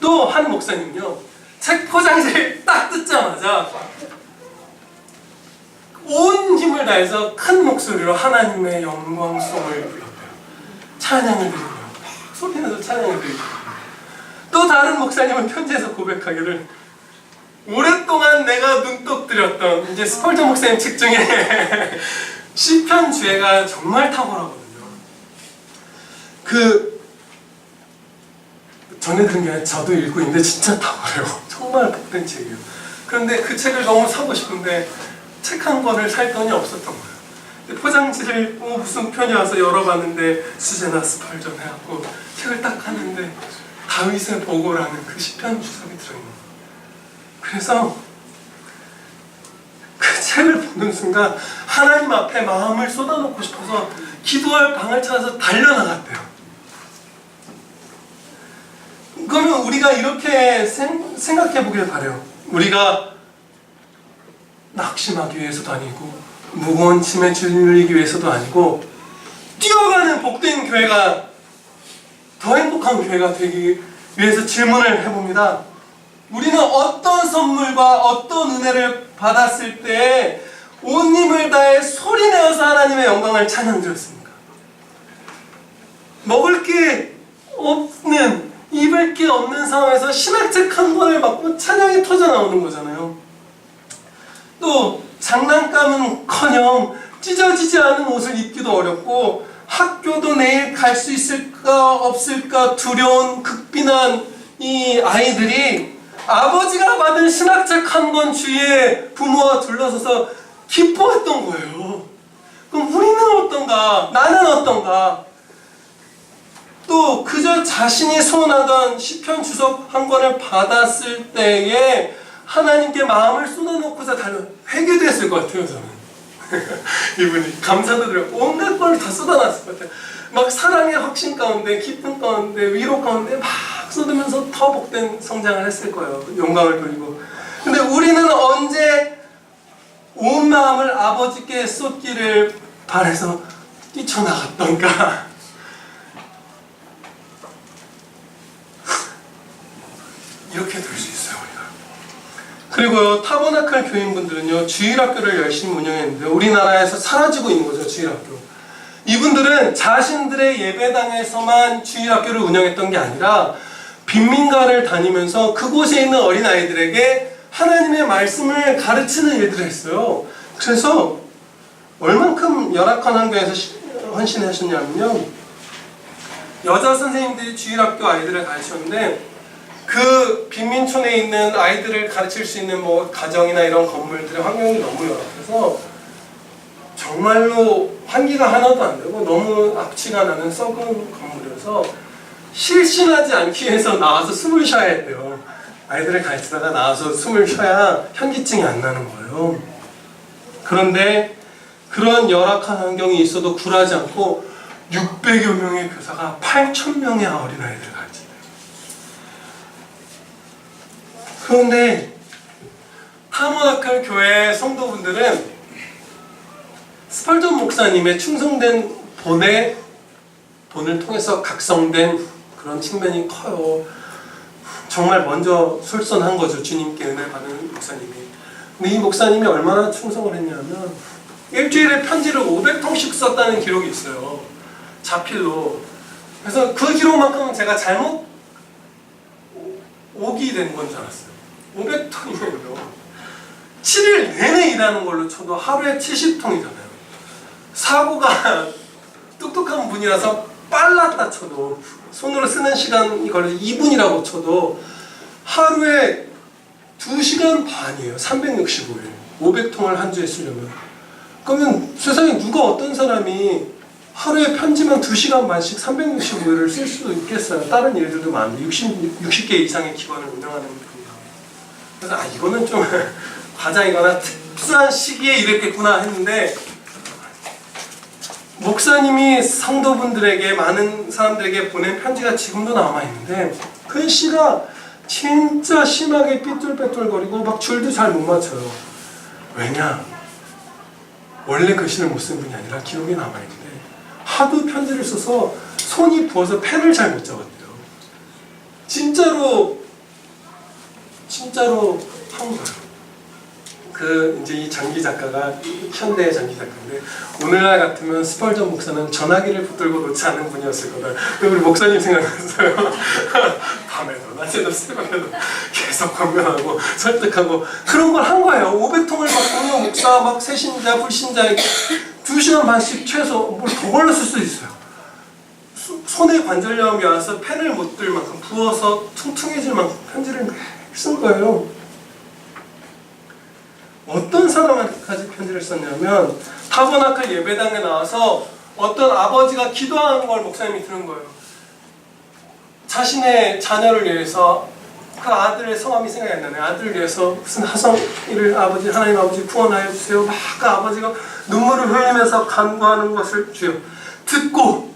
또 한 목사님요, 책 포장지를 딱 뜯자마자 온 힘을 다해서 큰 목소리로 하나님의 영광송을 불렀대요. 찬양을 드리고요. 막 소리내서 찬양을 드리고. 또 다른 목사님은 편지에서 고백하기를, 오랫동안 내가 눈독 들였던, 이제 스펄전 목사님 책 중에 시편 주애가 정말 탁월하거든요. 전에 들은 게 아니라 저도 읽고 있는데 진짜 탁월해요. 정말 복된 책이에요. 그런데 그 책을 너무 사고 싶은데 책 한 권을 살 돈이 없었던 거예요. 포장지를 무슨 편이 와서 열어봤는데 수제나 스펄전 해갖고 책을 딱 하는데 다윗의 보고라는 그 시편 주석이 들어있는 거예요. 그래서 그 책을 보는 순간 하나님 앞에 마음을 쏟아놓고 싶어서 기도할 방을 찾아서 달려나갔대요. 그러면 우리가 이렇게 생각해 보길 바래요. 우리가 낙심하기 위해서도 아니고 무거운 짐에 질리기 위해서도 아니고 뛰어가는 복된 교회가, 더 행복한 교회가 되기 위해서 질문을 해봅니다. 우리는 어떤 선물과 어떤 은혜를 받았을 때 온 힘을 다해 소리내어서 하나님의 영광을 찬양드렸습니까? 먹을 게 없는, 입을 게 없는 상황에서 신학책 한 권을 받고 찬양이 터져 나오는 거잖아요. 또 장난감은커녕 찢어지지 않은 옷을 입기도 어렵고 학교도 내일 갈 수 있을까 없을까 두려운 극빈한 이 아이들이 아버지가 받은 신학책 한 권 주위에 부모와 둘러서서 기뻐했던 거예요. 그럼 우리는 어떤가? 나는 어떤가? 또 그저 자신이 소원하던 시편 주석 한 권을 받았을 때에 하나님께 마음을 쏟아놓고서 회개도 했을 것 같아요. 저는 이분이 감사도 드렸고 온갖 걸 다 쏟아놨을 것 같아요. 막 사랑의 확신 가운데, 기쁨 가운데, 위로 가운데 막 쏟으면서 더 복된 성장을 했을 거예요. 영광을 돌리고. 근데 우리는 언제 온 마음을 아버지께 쏟기를 바라서 뛰쳐나갔던가? 이렇게 될 수 있어요, 우리가. 그리고요, 타버나클 교인분들은요, 주일학교를 열심히 운영했는데 우리나라에서 사라지고 있는 거죠, 주일학교. 이분들은 자신들의 예배당에서만 주일학교를 운영했던 게 아니라 빈민가를 다니면서 그곳에 있는 어린아이들에게 하나님의 말씀을 가르치는 일들을 했어요. 그래서 얼만큼 열악한 환경에서 헌신하셨냐면요, 여자 선생님들이 주일학교 아이들을 가르쳤는데 그 빈민촌에 있는 아이들을 가르칠 수 있는 뭐 가정이나 이런 건물들의 환경이 너무 열악해서 정말로 환기가 하나도 안 되고 너무 악취가 나는 썩은 건물이어서 실신하지 않기 위해서 나와서 숨을 쉬어야 했대요. 아이들을 가르치다가 나와서 숨을 쉬어야 현기증이 안 나는 거예요. 그런데 그런 열악한 환경이 있어도 굴하지 않고 600여 명의 교사가 8,000명의 어린아이들을 가르친대요. 그런데 타버나클 교회 성도분들은 스펄전 목사님의 충성된 본을 통해서 각성된 그런 측면이 커요. 정말 먼저 솔선한 거죠, 주님께 은혜 받은 목사님이. 근데 이 목사님이 얼마나 충성을 했냐면 일주일에 편지를 500통씩 썼다는 기록이 있어요, 자필로. 그래서 그 기록만큼은 제가 잘못 오기 된 건 줄 알았어요. 500통이면요 7일 내내 일하는 걸로 쳐도 하루에 70통이잖아요. 사고가 똑똑한 분이라서 빨랐다 쳐도, 손으로 쓰는 시간이 걸려서 2분이라고 쳐도 하루에 2시간 반이에요. 365일 500통을 한 주에 쓰려면. 그러면 세상에 누가 어떤 사람이 하루에 편지만 2시간 반씩 365일을 쓸 수 있겠어요. 다른 일들도 많은데 60개 이상의 기관을 운영하는 분이요. 그래서 이거는 좀 과장이거나 특수한 시기에 이랬겠구나 했는데, 목사님이 성도분들에게, 많은 사람들에게 보낸 편지가 지금도 남아있는데 글씨가 진짜 심하게 삐뚤빼뚤거리고 막 줄도 잘 못 맞춰요. 왜냐? 원래 글씨를 못 쓴 분이 아니라 기록이 남아있는데 하도 편지를 써서 손이 부어서 펜을 잘 못 잡았대요. 진짜로 한 거예요. 이제 이 장기 작가가 현대의 장기 작가인데, 오늘날 같으면 스펄전 목사는 전화기를 붙들고 놓지 않은 분이었을 거다. 우리 목사님 생각났어요. 밤에도 낮에도 새벽에도 계속 권면하고 설득하고 그런 걸 한 거예요. 500통을 막 공영 목사 막 새신자 불신자에게 2시간 반씩 최소 뭘 더 걸렸을 수도 있어요. 손에 관절염이 와서 펜을 못 들 만큼 부어서 퉁퉁해질 만큼 편지를 쓴 거예요. 어떤 사람한테까지 편지를 썼냐면, 타버나클 예배당에 나와서 어떤 아버지가 기도하는 걸 목사님이 들은 거예요. 자신의 자녀를 위해서, 그 아들의 성함이 생각이 안 나네요. 아들을 위해서 무슨 하성이를 하나님 아버지 구원하여 주세요. 막 그 아버지가 눈물을 흘리면서 간구하는 것을 주여 듣고,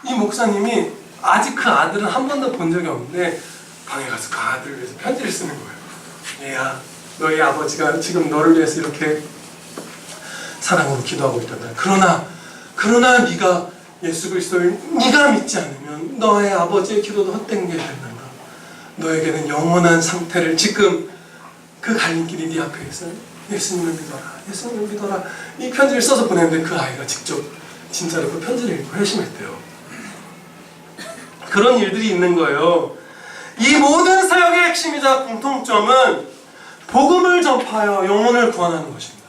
이 목사님이 아직 그 아들은 한 번도 본 적이 없는데 방에 가서 그 아들을 위해서 편지를 쓰는 거예요. 얘야, 너희 아버지가 지금 너를 위해서 이렇게 사랑으로 기도하고 있단다. 그러나 네가 예수 그리스도를 네가 믿지 않으면 너의 아버지의 기도도 헛된 게 된단다. 너에게는 영원한 상태를, 지금 그 갈림길이 네 앞에 있어요. 예수님을 믿어라. 이 편지를 써서 보냈는데 그 아이가 직접 진짜로 그 편지를 읽고 회심했대요. 그런 일들이 있는 거예요. 이 모든 사역의 핵심이자 공통점은 복음을 전파하여 영혼을 구원하는 것입니다.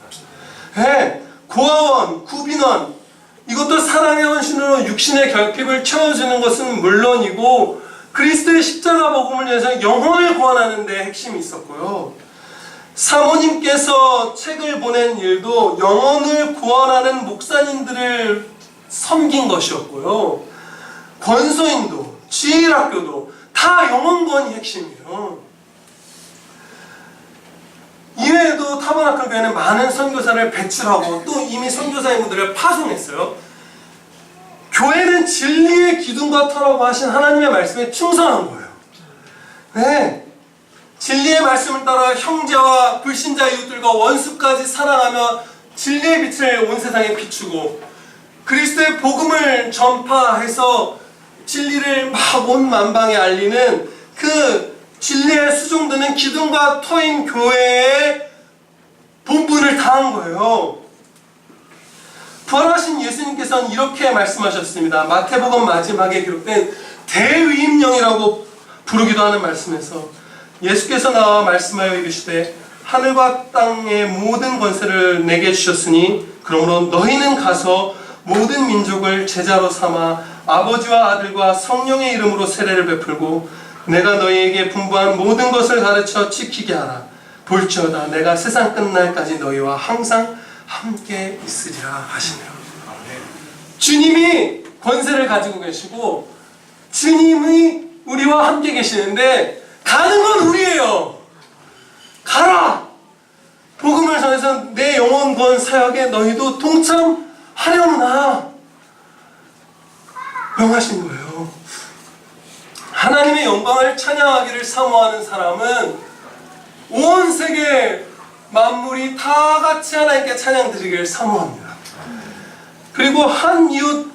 네, 고아원, 구빈원, 이것도 사랑의 헌신으로 육신의 결핍을 채워주는 것은 물론이고, 그리스도의 십자가 복음을 위해서 영혼을 구원하는 데 핵심이 있었고요. 사모님께서 책을 보낸 일도 영혼을 구원하는 목사님들을 섬긴 것이었고요. 권소인도, 지일학교도 다 영혼 구원이 핵심이에요. 이외에도 타버나클 교회는 많은 선교사를 배출하고 또 이미 선교사님들을 파송했어요. 교회는 진리의 기둥과 터라고 하신 하나님의 말씀에 충성한 거예요. 네, 진리의 말씀을 따라 형제와 불신자 이웃들과 원수까지 사랑하며 진리의 빛을 온 세상에 비추고, 그리스도의 복음을 전파해서 진리를 막 온 만방에 알리는 그 진리에 수종드는 기둥과 터인 교회의 본분을 다한 거예요. 부활하신 예수님께서는 이렇게 말씀하셨습니다. 마태복음 마지막에 기록된 대위임령이라고 부르기도 하는 말씀에서 예수께서 나와 말씀하여 이르시되 하늘과 땅의 모든 권세를 내게 주셨으니 그러므로 너희는 가서 모든 민족을 제자로 삼아 아버지와 아들과 성령의 이름으로 세례를 베풀고 내가 너희에게 분부한 모든 것을 가르쳐 지키게 하라. 볼지어다 내가 세상 끝날까지 너희와 항상 함께 있으리라 하시네요. 주님이 권세를 가지고 계시고 주님이 우리와 함께 계시는데 가는 건 우리예요. 가라! 복음을 전해서 내 영혼 구원 사역에 너희도 동참하려나 명하신 거예요. 하나님의 영광을 찬양하기를 사모하는 사람은 온 세계 만물이 다 같이 하나님께 찬양 드리기를 사모합니다. 그리고 한 이웃,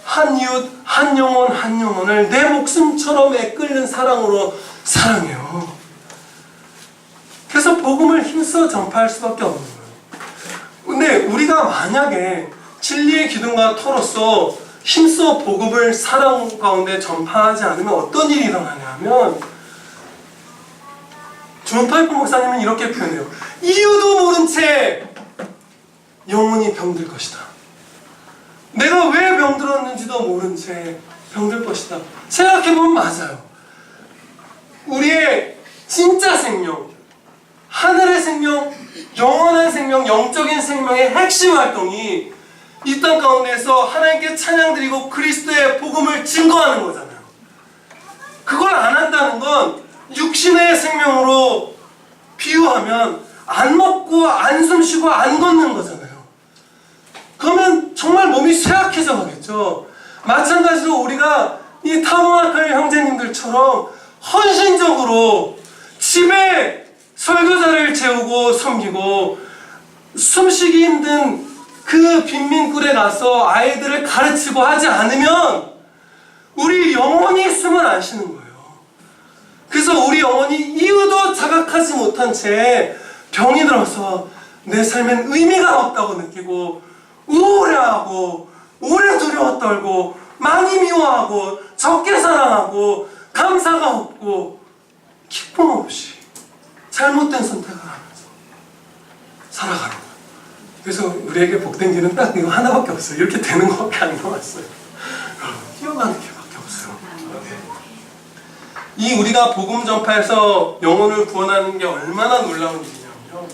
한 영혼을 내 목숨처럼 애끓는 사랑으로 사랑해요. 그래서 복음을 힘써 전파할 수밖에 없는 거예요. 근데 우리가 만약에 진리의 기둥과 터로서 힘써 복음을 사랑 가운데 전파하지 않으면 어떤 일이 일어나냐 하면, 존 파이프 목사님은 이렇게 표현해요. 이유도 모른 채 영혼이 병들 것이다. 내가 왜 병들었는지도 모른 채 병들 것이다. 생각해보면 맞아요. 우리의 진짜 생명, 하늘의 생명, 영원한 생명, 영적인 생명의 핵심 활동이 이 땅 가운데서 하나님께 찬양드리고 그리스도의 복음을 증거하는 거잖아요. 그걸 안 한다는 건 육신의 생명으로 비유하면 안 먹고 안 숨쉬고 안 걷는 거잖아요. 그러면 정말 몸이 쇠약해져 가겠죠. 마찬가지로 우리가 이 타모나클 형제님들처럼 헌신적으로 집에 설교자를 재우고 섬기고 숨쉬기 힘든 그 빈민굴에 가서 아이들을 가르치고 하지 않으면 우리 영혼이 숨을 안 쉬는 거예요. 그래서 우리 영혼이 이유도 자각하지 못한 채 병이 들어서 내 삶엔 의미가 없다고 느끼고 우울해하고 오래 두려워 떨고 많이 미워하고 적게 사랑하고 감사가 없고 기쁨 없이 잘못된 선택을 하면서 살아가는 거예요. 그래서 우리에게 복된 길은 딱 이거 하나밖에 없어요. 이렇게 되는 것밖에 안 남았어요. 뛰어가는 길밖에 없어요. 이 우리가 복음 전파해서 영혼을 구원하는 게 얼마나 놀라운 일이냐면요,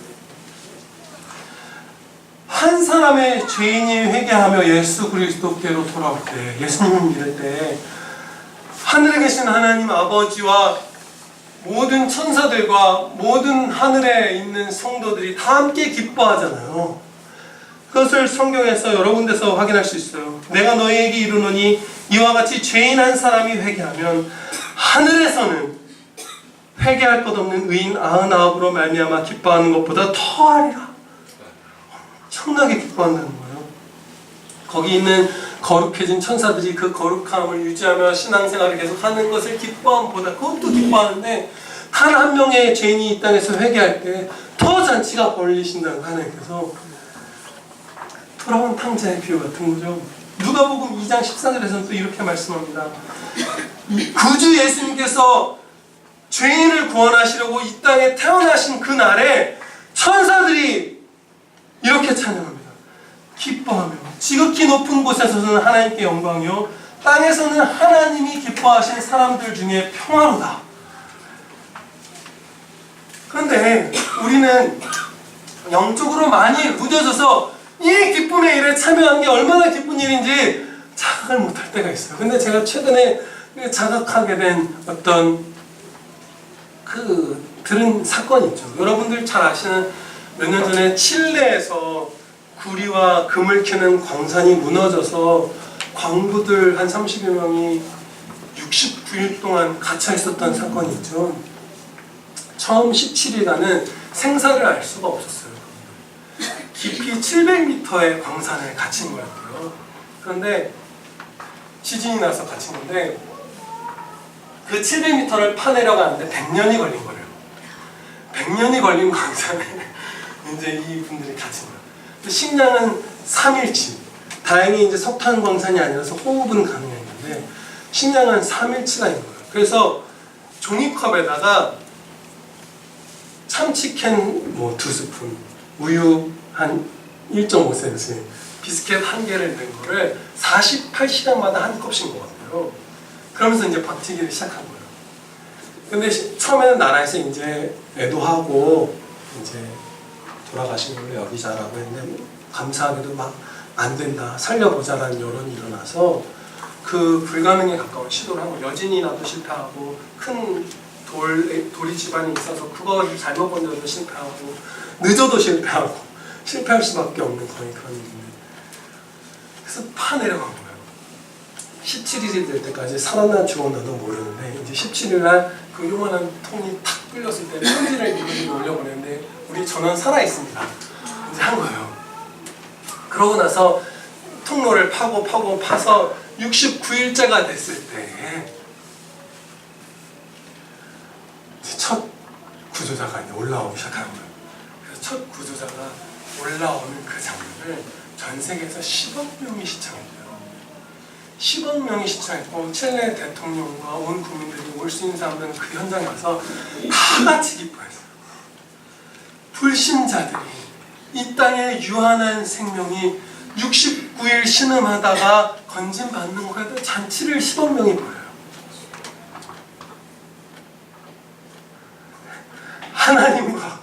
한 사람의 죄인이 회개하며 예수 그리스도께로 돌아올 때, 예수님을 믿을 때 하늘에 계신 하나님 아버지와 모든 천사들과 모든 하늘에 있는 성도들이 다 함께 기뻐하잖아요. 그것을 성경에서 여러 군데서 확인할 수 있어요. 내가 너희에게 이르노니 이와 같이 죄인 한 사람이 회개하면 하늘에서는 회개할 것 없는 의인 99으로 말미암아 기뻐하는 것보다 더하리라. 엄청나게 기뻐한다는 거예요. 거기 있는 거룩해진 천사들이 그 거룩함을 유지하며 신앙생활을 계속하는 것을 기뻐함보다 그것도 기뻐하는데 단 한 명의 죄인이 이 땅에서 회개할 때 더 잔치가 벌리신다는 하나님께서 돌아온 탕자의 비유 같은 거죠. 누가복음 2장 14절에서는 또 이렇게 말씀합니다. 구주 예수님께서 죄인을 구원하시려고 이 땅에 태어나신 그날에 천사들이 이렇게 찬양합니다. 기뻐하며 지극히 높은 곳에서는 하나님께 영광이요 땅에서는 하나님이 기뻐하신 사람들 중에 평화로다. 그런데 우리는 영적으로 많이 무뎌져서 이 기쁨의 일에 참여하는 게 얼마나 기쁜 일인지 자각을 못할 때가 있어요. 근데 제가 최근에 자각하게 된 어떤 들은 사건이 있죠. 여러분들 잘 아시는 몇 년 전에 칠레에서 구리와 금을 캐는 광산이 무너져서 광부들 한 30여 명이 69일 동안 갇혀 있었던 사건이 있죠. 처음 17일간은 생사를 알 수가 없었어요. 깊이 700m의 광산에 갇힌 거였고요. 그런데 지진이 나서 갇힌 건데 그 700m를 파내려가는데 100년이 걸린 거예요. 100년이 걸린 광산에 이제 이 분들이 갇힌 거예요. 식량은 3일치. 다행히 이제 석탄 광산이 아니라서 호흡은 가능했는데 식량은 3일치가 있는 거예요. 그래서 종이컵에다가 참치캔 뭐 2스푼, 우유 한 1.5cm, 비스켓 1개를 넣은 거를 48시간마다 한 컵씩 먹었어요. 그러면서 이제 버티기를 시작한 거예요. 근데 처음에는 나라에서 이제 애도하고 이제 돌아가신 걸로 여기자라고 했는데 감사하게도 막 안 된다, 살려보자라는 여론이 일어나서 그 불가능에 가까운 시도를 한 거예요. 여진이 나도 실패하고 큰 돌이 집안에 있어서 그거 잘못 건져도 실패하고 늦어도 실패하고 실패할 수밖에 없는 거의 그런 일인데 그래서 파내려간 거예요. 17일이 될 때까지 살았나 죽었나도 모르는데 이제 17일날 그 요만한 통이 탁 뚫렸을 때 편지를 미리 올려보냈는데 우리 전원 살아있습니다. 이제 한 거예요. 그러고 나서 통로를 파서 69일째가 됐을 때 첫 구조자가 이제 올라오기 시작하는 거예요. 그래서 첫 구조자가 올라오는 그 장면을 전 세계에서 10억 명이 시청했어요. 10억 명이 시청했고 칠레 대통령과 온 국민들이 올 수 있는 사람들은 그 현장에 와서 다 같이 기뻐했어요. 불신자들이 이 땅에 유한한 생명이 69일 신음하다가 건진받는 거에도 잔치를 10억 명이 벌여요. 하나님과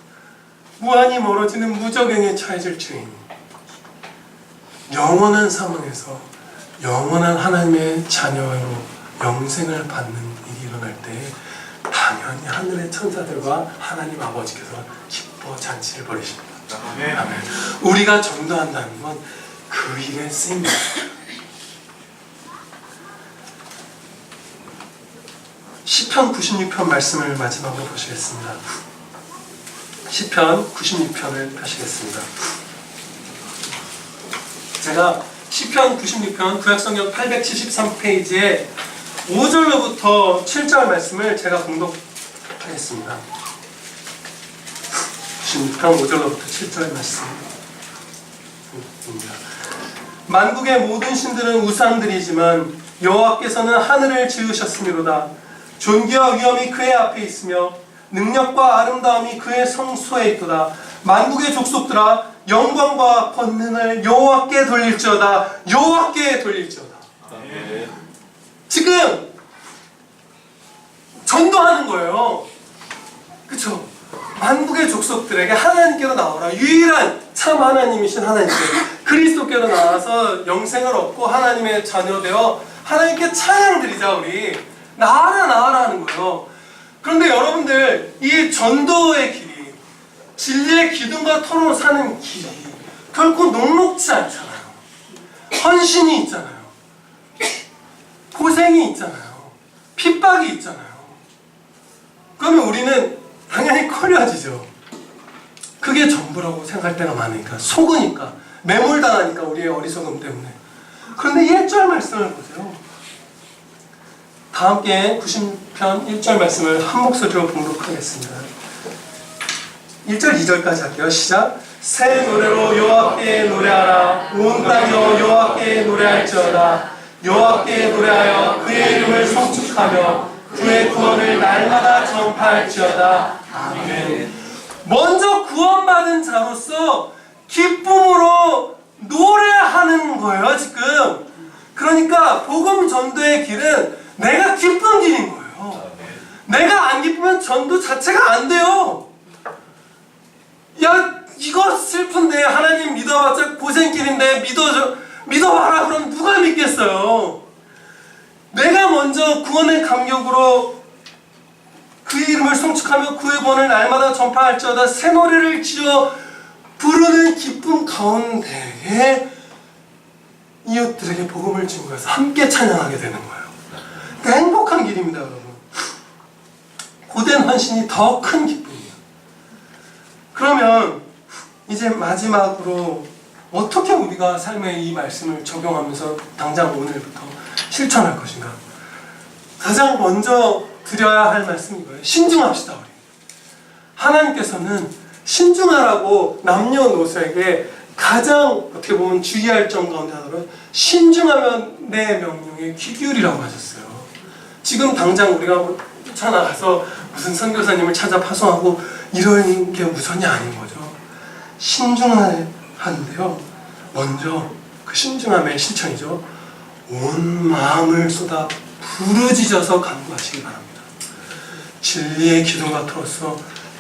무한히 멀어지는 무적행에 처해질 죄인, 영원한 사망에서 영원한 하나님의 자녀로 영생을 받는 일이 일어날 때 당연히 하늘의 천사들과 하나님 아버지께서 기뻐 잔치를 벌이십니다. 아멘. 우리가 전도한다는 건 그 일에 쓰입니다. 시편 96편 말씀을 마지막으로 보시겠습니다. 시편 96편을 펴시겠습니다. 제가 시편 96편 구약성경 873페이지에 5절로부터 7절 말씀을 제가 봉독하겠습니다. 96편 5절로부터 7절 말씀입니다. 만국의 모든 신들은 우상들이지만 여호와께서는 하늘을 지으셨으미로다. 존귀와 위엄이 그의 앞에 있으며 능력과 아름다움이 그의 성소에 있도다. 만국의 족속들아 영광과 권능을 여호와께 돌릴지어다. 여호와께 돌릴지어다. 아멘. 지금 전도하는 거예요. 그쵸? 만국의 족속들에게 하나님께로 나오라. 유일한 참 하나님이신 하나님께 그리스도께로 나와서 영생을 얻고 하나님의 자녀 되어 하나님께 찬양드리자. 우리 나와라 하는 거예요. 그런데 여러분들, 이 전도의 길이, 진리의 기둥과 토로 사는 길이 결코 녹록지 않잖아요. 헌신이 있잖아요. 고생이 있잖아요. 핍박이 있잖아요. 그러면 우리는 당연히 꺼려지죠. 그게 전부라고 생각할 때가 많으니까, 속으니까, 매몰당하니까, 우리의 어리석음 때문에. 그런데 1절 말씀을 보세요. 다 함께 90편 1절 말씀을 한 목소리로 봉독하겠습니다. 1절 2절까지 할게요. 시작. 새 노래로 여호와께 노래하라. 온 땅이여 여호와께 노래할지어다. 여호와께 노래하여 그의 이름을 송축하며 그의 구원을 날마다 전파할지어다. 아멘. 먼저 구원받은 자로서 기쁨으로 노래하는 거예요, 지금. 그러니까 복음 전도의 길은 내가 기쁜 길인 거예요. 내가 안 기쁘면 전도 자체가 안 돼요. 야, 이거 슬픈데 하나님 믿어봤자 고생길인데 믿어봐라. 그럼 누가 믿겠어요? 내가 먼저 구원의 감격으로 그의 이름을 송축하며 그의 구원을 날마다 전파할지어다. 새 노래를 지어 부르는 기쁨 가운데에 이웃들에게 복음을 증거해서 함께 찬양하게 되는 거예요. 그러니까 행복한 길입니다, 여러분. 고된 헌신이 더 큰 기쁨이에요. 그러면 이제 마지막으로 어떻게 우리가 삶에 이 말씀을 적용하면서 당장 오늘부터 실천할 것인가? 가장 먼저 드려야 할 말씀이 이거예요. 신중합시다, 우리. 하나님께서는 신중하라고 남녀노소에게 가장 어떻게 보면 주의할 점 가운데 하나로 신중하면 내 명령에 귀 기울이라고 하셨어요. 지금 당장 우리가 쫓아나가서 무슨 선교사님을 찾아 파송하고 이런 게 우선이 아닌 거죠. 신중하는데요. 먼저 그 신중함의 실천이죠. 온 마음을 쏟아 부르짖어서 간구하시기 바랍니다. 진리의 기둥과 토로서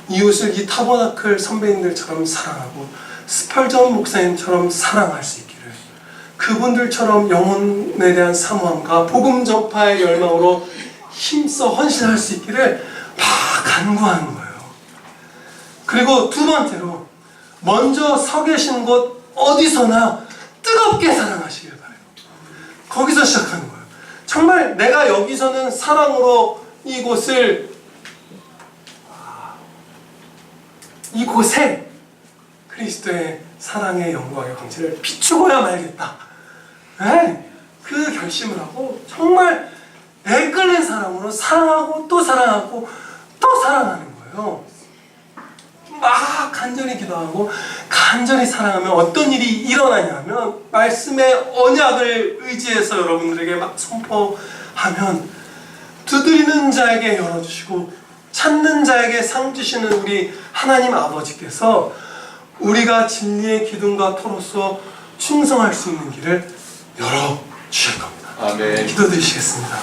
이웃을 이 타버나클 선배님들처럼 사랑하고 스펄전 목사님처럼 사랑할 수 있기를, 그분들처럼 영혼에 대한 사모함과 복음 전파의 열망으로 힘써 헌신할 수 있기를 막 간구하는 거예요. 그리고 두 번째로 먼저 서 계신 곳 어디서나 뜨겁게 사랑하시길 바라요. 거기서 시작하는 거예요. 정말 내가 여기서는 사랑으로 이곳에 그리스도의 사랑의 영광의 광채를 비추고야 말겠다. 네, 그 결심을 하고 정말 애끓는 사랑으로 사랑하고 또 사랑하고 또 사랑하는 거예요. 막 간절히 기도하고 간절히 사랑하면 어떤 일이 일어나냐면, 말씀의 언약을 의지해서 여러분들에게 막 선포하면 두드리는 자에게 열어주시고 찾는 자에게 상 주시는 우리 하나님 아버지께서 우리가 진리의 기둥과 토로서 충성할 수 있는 길을 열어주실 겁니다. 아멘. 기도드리시겠습니다.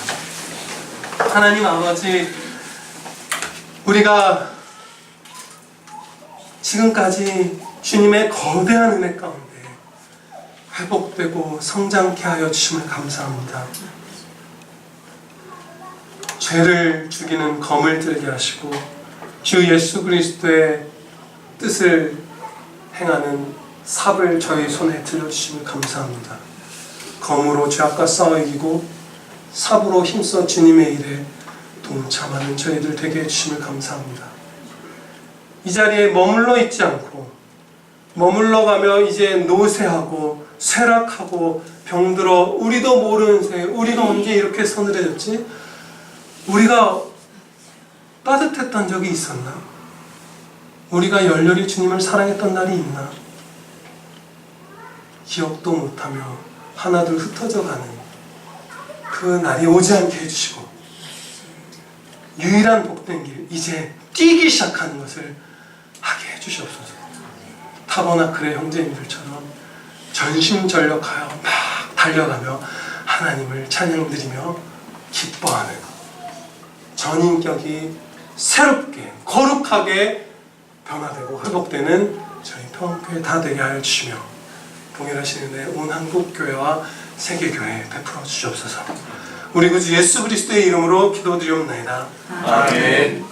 하나님 아버지, 우리가 지금까지 주님의 거대한 은혜 가운데 회복되고 성장케 하여 주심을 감사합니다. 죄를 죽이는 검을 들게 하시고 주 예수 그리스도의 뜻을 행하는 삽을 저희 손에 들려주심을 감사합니다. 검으로 죄악과 싸워 이기고 삽으로 힘써 주님의 일에 동참하는 저희들 되게 해주심을 감사합니다. 이 자리에 머물러 있지 않고 머물러가며 이제 노쇠하고 쇠락하고 병들어 우리도 모르는 새에 우리가 언제 이렇게 서늘해졌지? 우리가 따뜻했던 적이 있었나? 우리가 열렬히 주님을 사랑했던 날이 있나? 기억도 못하며 하나둘 흩어져가는 그 날이 오지 않게 해주시고 유일한 복된 길 이제 뛰기 시작하는 것을 하게 해주시옵소서. 타버나클의 형제님들처럼 전심전력하여 막 달려가며 하나님을 찬양드리며 기뻐하는 전인격이 새롭게 거룩하게 변화되고 회복되는 저희 평화교회 다 되게 하여 주시며 동일하신 은혜 온 한국교회와 세계교회에 베풀어 주시옵소서. 우리 구주 예수 그리스도의 이름으로 기도드리옵나이다. 아멘.